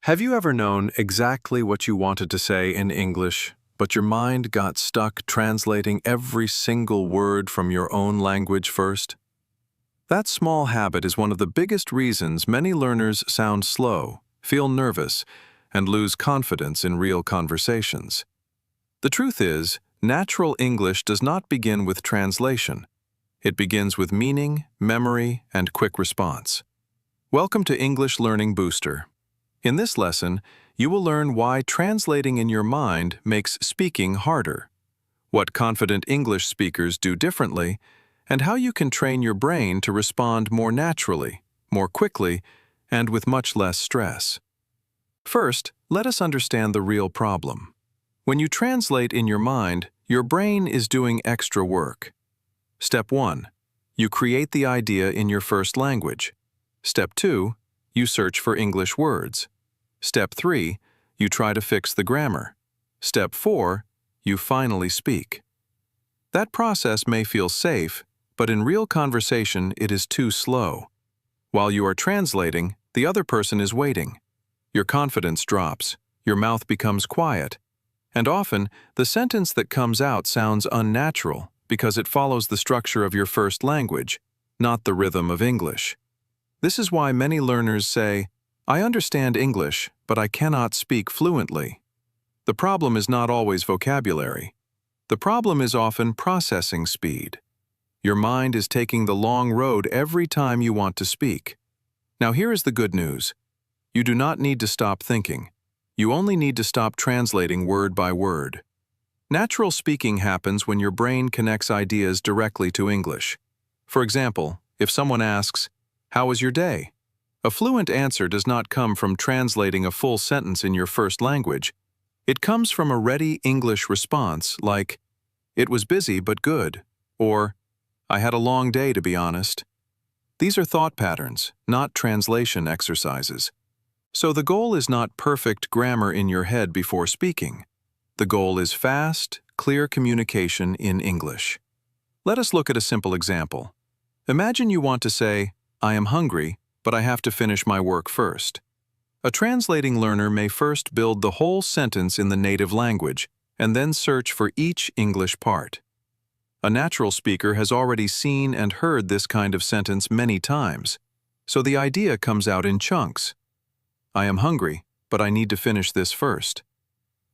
Have you ever known exactly what you wanted to say in English, but your mind got stuck translating every single word from your own language first? That small habit is one of the biggest reasons many learners sound slow, feel nervous, and lose confidence in real conversations. The truth is, natural English does not begin with translation. It begins with meaning, memory, and quick response. Welcome to English Learning Booster. In this lesson, you will learn why translating in your mind makes speaking harder, what confident English speakers do differently, and how you can train your brain to respond more naturally, more quickly, and with much less stress. First, let us understand the real problem. When you translate in your mind, your brain is doing extra work. Step 1. You create the idea in your first language. Step 2. You search for English words. Step 3. You try to fix the grammar. Step 4. You finally speak. That process may feel safe, but in real conversation it is too slow. While you are translating, the other person is waiting. Your confidence drops, your mouth becomes quiet, and often the sentence that comes out sounds unnatural because it follows the structure of your first language, not the rhythm of English. This is why many learners say, "I understand English, but I cannot speak fluently." The problem is not always vocabulary. The problem is often processing speed. Your mind is taking the long road every time you want to speak. Now here is the good news. You do not need to stop thinking. You only need to stop translating word by word. Natural speaking happens when your brain connects ideas directly to English. For example, if someone asks, "How was your day?" A fluent answer does not come from translating a full sentence in your first language. It comes from a ready English response like, "It was busy but good," or "I had a long day to be honest." These are thought patterns, not translation exercises. So the goal is not perfect grammar in your head before speaking. The goal is fast, clear communication in English. Let us look at a simple example. Imagine you want to say, "I am hungry, but I have to finish my work first." A translating learner may first build the whole sentence in the native language and then search for each English part. A natural speaker has already seen and heard this kind of sentence many times, so the idea comes out in chunks. I am hungry, but I need to finish this first.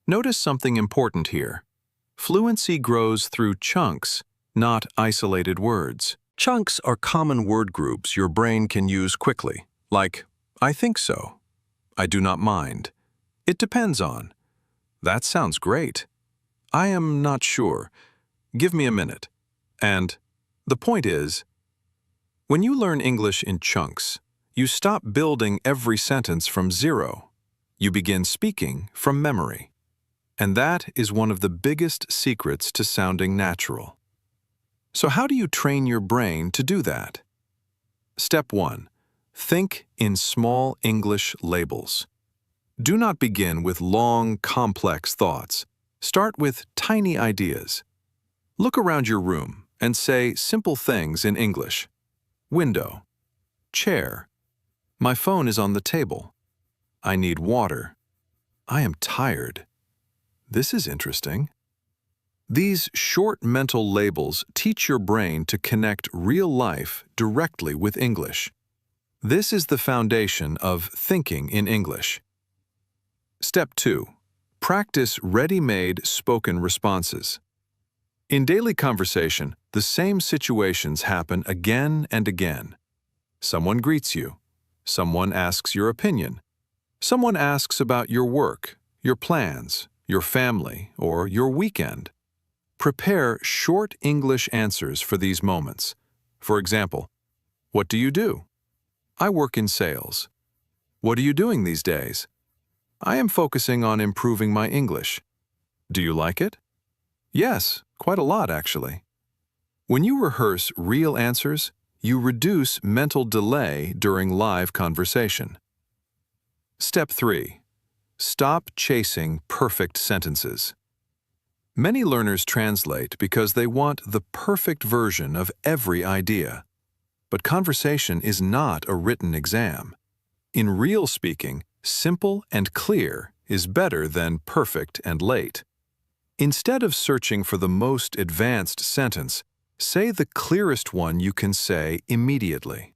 Notice something important here. Fluency grows through chunks, not isolated words. Chunks are common word groups your brain can use quickly, like, "I think so," "I do not mind," "It depends on," "That sounds great," "I am not sure," "Give me a minute," and the point is, when you learn English in chunks, you stop building every sentence from zero. You begin speaking from memory. And that is one of the biggest secrets to sounding natural. So how do you train your brain to do that? Step 1. Think in small English labels. Do not begin with long, complex thoughts. Start with tiny ideas. Look around your room and say simple things in English. Window. Chair. My phone is on the table. I need water. I am tired. This is interesting. These short mental labels teach your brain to connect real life directly with English. This is the foundation of thinking in English. Step 2. Practice ready-made spoken responses. In daily conversation, the same situations happen again and again. Someone greets you. Someone asks your opinion. Someone asks about your work, your plans, your family, or your weekend. Prepare short English answers for these moments. For example, "What do you do?" "I work in sales." "What are you doing these days?" "I am focusing on improving my English." "Do you like it?" "Yes, quite a lot actually." When you rehearse real answers, you reduce mental delay during live conversation. Step 3. Stop chasing perfect sentences. Many learners translate because they want the perfect version of every idea. But conversation is not a written exam. In real speaking, Simple and clear is better than perfect and late. Instead of searching for the most advanced sentence, say the clearest one you can say immediately.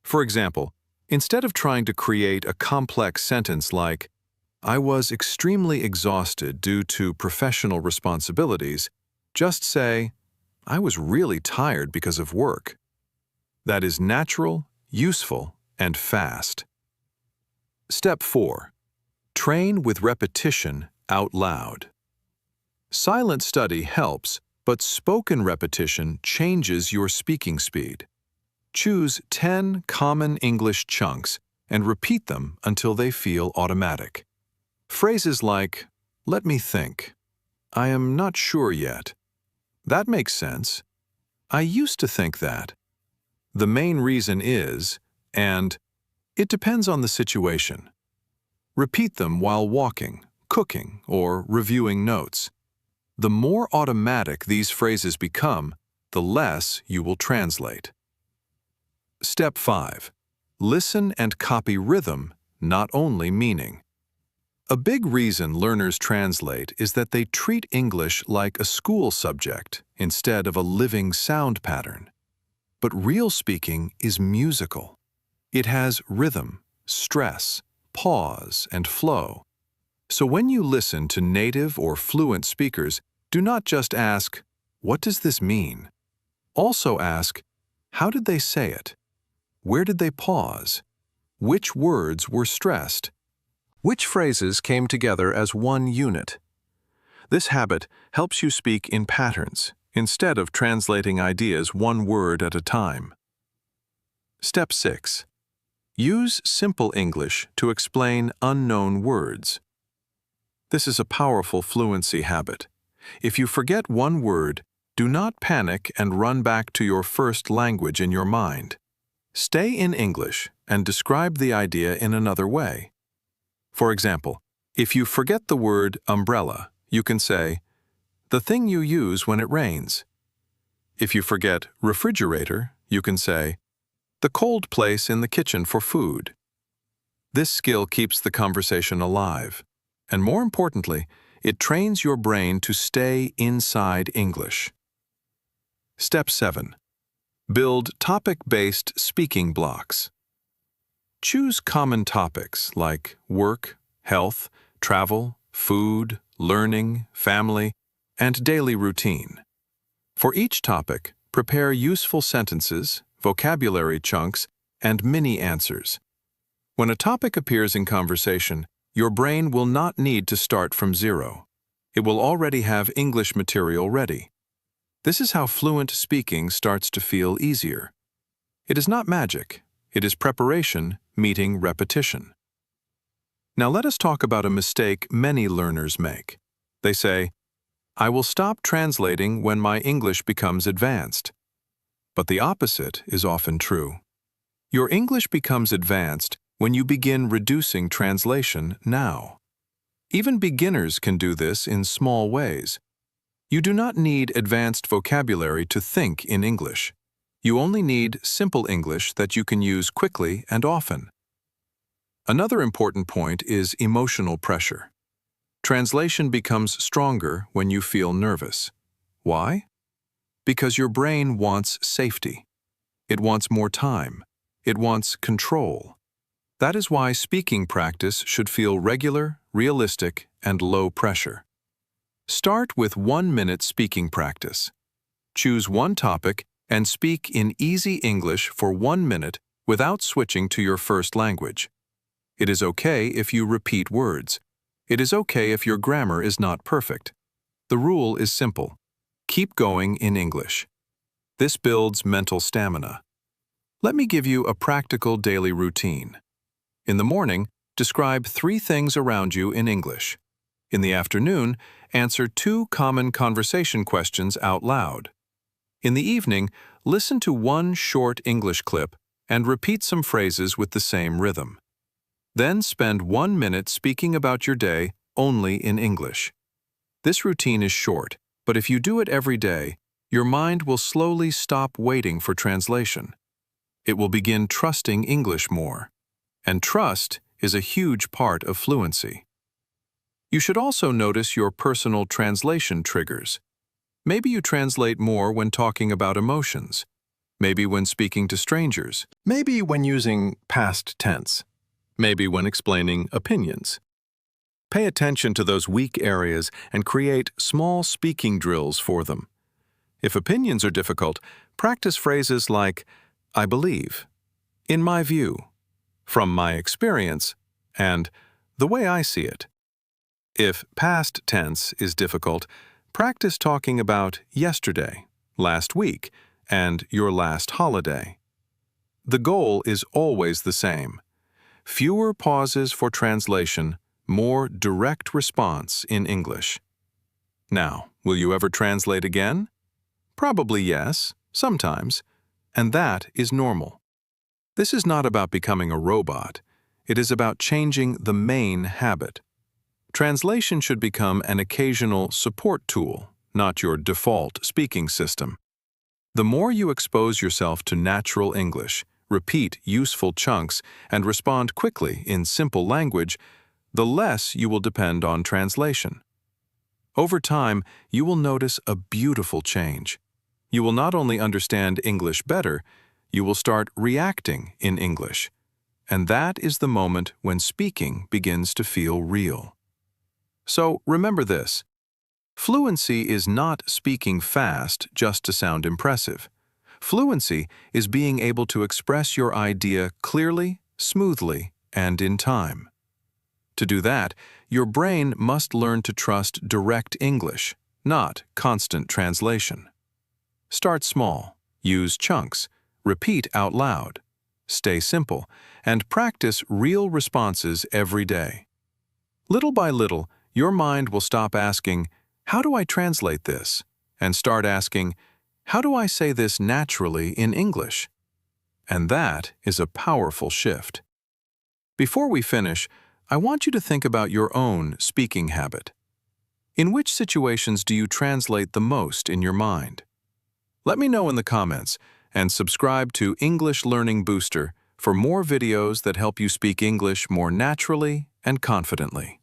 For example, instead of trying to create a complex sentence like, "I was extremely exhausted due to professional responsibilities," just say, "I was really tired because of work." That is natural, useful, and fast. Step 4. Train with repetition out loud. Silent study helps, but spoken repetition changes your speaking speed. Choose 10 common English chunks and repeat them until they feel automatic. Phrases like, "Let me think," "I am not sure yet," "That makes sense," "I used to think that," "The main reason is," and "It depends on the situation." Repeat them while walking, cooking, or reviewing notes. The more automatic these phrases become, the less you will translate. Step 5. Listen and copy rhythm, not only meaning. A big reason learners translate is that they treat English like a school subject instead of a living sound pattern. But real speaking is musical. It has rhythm, stress, pause, and flow. So when you listen to native or fluent speakers, do not just ask, "What does this mean?" Also ask, "How did they say it? Where did they pause? Which words were stressed? Which phrases came together as one unit?" This habit helps you speak in patterns instead of translating ideas one word at a time. Step 6. Use simple English to explain unknown words. This is a powerful fluency habit. If you forget one word, do not panic and run back to your first language in your mind. Stay in English and describe the idea in another way. For example, if you forget the word umbrella, you can say, "The thing you use when it rains." If you forget refrigerator, you can say, "The cold place in the kitchen for food." This skill keeps the conversation alive, and more importantly, it trains your brain to stay inside English. Step 7. Build topic-based speaking blocks. Choose common topics like work, health, travel, food, learning, family, and daily routine. For each topic, prepare useful sentences, vocabulary chunks, and mini answers. When a topic appears in conversation, your brain will not need to start from zero. It will already have English material ready. This is how fluent speaking starts to feel easier. It is not magic. It is preparation meeting repetition. Now let us talk about a mistake many learners make. They say, "I will stop translating when my English becomes advanced." But the opposite is often true. Your English becomes advanced when you begin reducing translation now. Even beginners can do this in small ways. You do not need advanced vocabulary to think in English. You only need simple English that you can use quickly and often. Another important point is emotional pressure. Translation becomes stronger when you feel nervous. Why? Because your brain wants safety. It wants more time. It wants control. That is why speaking practice should feel regular, realistic, and low pressure. Start with 1-minute speaking practice. Choose one topic and speak in easy English for 1 minute without switching to your first language. It is okay if you repeat words. It is okay if your grammar is not perfect. The rule is simple. Keep going in English. This builds mental stamina. Let me give you a practical daily routine. In the morning, describe 3 things around you in English. In the afternoon, answer 2 common conversation questions out loud. In the evening, listen to 1 short English clip and repeat some phrases with the same rhythm. Then spend 1 minute speaking about your day only in English. This routine is short, but if you do it every day, your mind will slowly stop waiting for translation. It will begin trusting English more. And trust is a huge part of fluency. You should also notice your personal translation triggers. Maybe you translate more when talking about emotions. Maybe when speaking to strangers. Maybe when using past tense. Maybe when explaining opinions. Pay attention to those weak areas and create small speaking drills for them. If opinions are difficult, practice phrases like, I believe, in my view, from my experience, and the way I see it. If past tense is difficult, practice talking about yesterday, last week, and your last holiday. The goal is always the same. Fewer pauses for translation, more direct response in English. Now, will you ever translate again? Probably yes, sometimes, and that is normal. This is not about becoming a robot. It is about changing the main habit. Translation should become an occasional support tool, not your default speaking system. The more you expose yourself to natural English, repeat useful chunks, and respond quickly in simple language, the less you will depend on translation. Over time, you will notice a beautiful change. You will not only understand English better, you will start reacting in English. And that is the moment when speaking begins to feel real. So remember this. Fluency is not speaking fast just to sound impressive. Fluency is being able to express your idea clearly, smoothly, and in time. To do that, your brain must learn to trust direct English, not constant translation. Start small, use chunks, repeat out loud, stay simple, and practice real responses every day. Little by little, your mind will stop asking, how do I translate this? And start asking, how do I say this naturally in English? And that is a powerful shift. Before we finish, I want you to think about your own speaking habit. In which situations do you translate the most in your mind? Let me know in the comments, and subscribe to English Learning Booster for more videos that help you speak English more naturally and confidently.